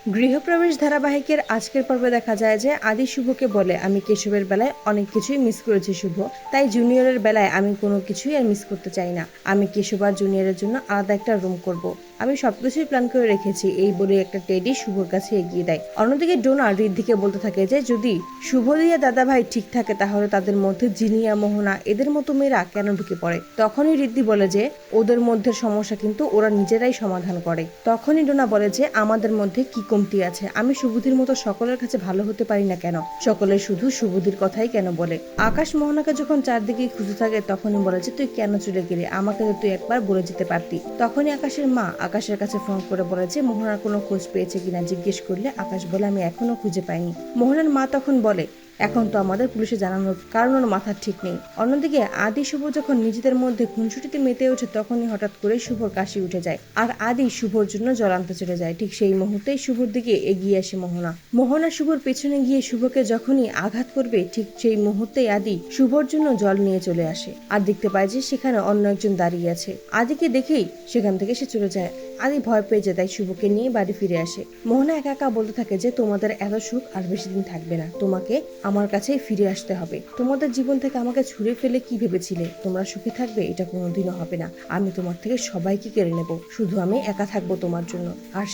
গৃহপ্রবেশ ধারাবাহিকের আজকের পর্বে দেখা যায় যে আদি শুভকে বলে, আমি কেশবের বেলায় অনেক কিছুই মিস করেছি শুভ, তাই জুনিয়রের বেলায় আমি কোনো কিছুই আর মিস করতে চাই না। আমি কেশব আর জুনিয়রের জন্য আলাদা একটা রুম করব। আমি সবকিছুই প্ল্যান করে রেখেছি। এই বলে একটা টেডি শুভর কাছে এগিয়ে দেয়। অন্যদিকে ডোনা ঋদ্ধিকে বলতে থাকে যে যদি শুভ দিয়া দাদা ভাই ঠিক থাকে তাহলে তাদের মধ্যে জিনিয়া, মোহনা এদের মতো মেয়েরা কেন ঢুকে পড়ে। তখনই ঋদ্ধি বলে যে ওদের মধ্যে সমস্যা কিন্তু ওরা নিজেরাই সমাধান করে। তখনই ডোনা বলে যে আমাদের মধ্যে কি কমতি আছে, আমি শুভদির মতো সকলের কাছে ভালো হতে পারি না কেন, সকলে শুধু শুভদির কথাই কেন বলে। আকাশ মোহনাকে যখন চারদিকে খুঁজে থাকে তখনই বলে যে তুই কেন চলে গেলি, আমাকে তো তুই একবার বলে যেতে পারতি। তখনই আকাশের মা আকাশের কাছে ফোন করে বলে যে মোহনার কোনো খোঁজ পেয়েছে কিনা জিজ্ঞেস করলে আকাশ বলে আমি এখনো খুঁজে পাইনি। মোহনার মা তখন বলে এখন তো আমাদের পুলিশে জানানোর কারণ ওর মাথার ঠিক নেই। অন্যদিকে আদি শুভ যখন নিজেদের মধ্যে খুনসুটিতে মেতে ওঠে তখনই হঠাৎ করে শুভর কাশি উঠে যায় আর আদি শুভর জন্য জল আনতে চলে যায়। ঠিক সেই মুহূর্তেই শুভর দিকে এগিয়ে আসে মোহনা। মোহনা শুভর পেছনে গিয়ে শুভকে যখনই আঘাত করবে ঠিক সেই মুহূর্তেই আদি শুভর জন্য জল নিয়ে চলে আসে আর দেখতে পায় যে সেখানে অন্য একজন দাঁড়িয়ে আছে। আদিকে দেখেই সেখান থেকে সে চলে যায়। আদি ভয় পেয়ে যায়, তাই শুভকে নিয়ে বাড়ি ফিরে আসে। মোহনা একা একা বলতে থাকে যে তোমাদের এত সুখ আর বেশি দিন থাকবে না, তোমাকে আমার কাছেই ফিরে আসতে হবে। তোমাদের জীবন থেকে আমাকে ছুঁড়ে ফেলে কি ভেবেছিলে তোমরা সুখে থাকবে? এটা কোনোদিনও হবে না। আমি তোমার থেকে সবাইকে কেড়ে নেব, শুধু আমি একা থাকবো তোমার জন্য, আর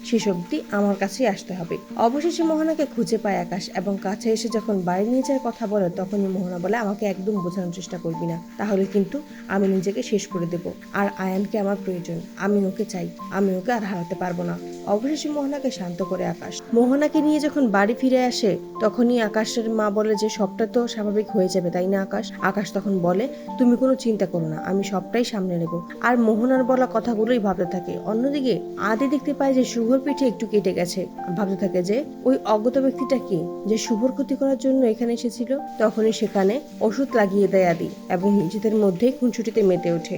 শেষ অবধি আমার কাছেই আসতে হবে। অবশেষে মোহনাকে খুঁজে পায় আকাশ এবং কাছে এসে যখন বাড়ি নিয়ে যাওয়ার কথা বলে তখনই মোহনা বলে আমাকে একদম বোঝানোর চেষ্টা করবি না, তাহলে কিন্তু আমি নিজেকে শেষ করে দেব। আর আয়ানকে আমার প্রয়োজন, আমি ওকে চাই, আমি ওকে আর হারাতে পারবো না। অবশেষে মোহনাকে শান্ত করে আকাশ মোহনাকে নিয়ে যখন বাড়ি ফিরে আসে তখনই আকাশের মা বলে যে সবটা তো স্বাভাবিক হয়ে যাবে তাই না আকাশ। আকাশ তখন বলে তুমি কোনো চিন্তা করো না, আমি সবটাই সামনে নেব। আর মোহনার বলা কথাগুলোই ভাবতে থাকে। অন্যদিকে আদি দেখতে পায় যে শুভর পিঠে একটু কেটে গেছে। ভাবতে থাকে যে ওই অজ্ঞাত ব্যক্তিটা কি যে শুভর ক্ষতি করার জন্য এখানে এসেছিল। তখনই সেখানে ওষুধ লাগিয়ে দেয় আদি এবং নিজেদের মধ্যেই খুনসুটিতে মেতে ওঠে।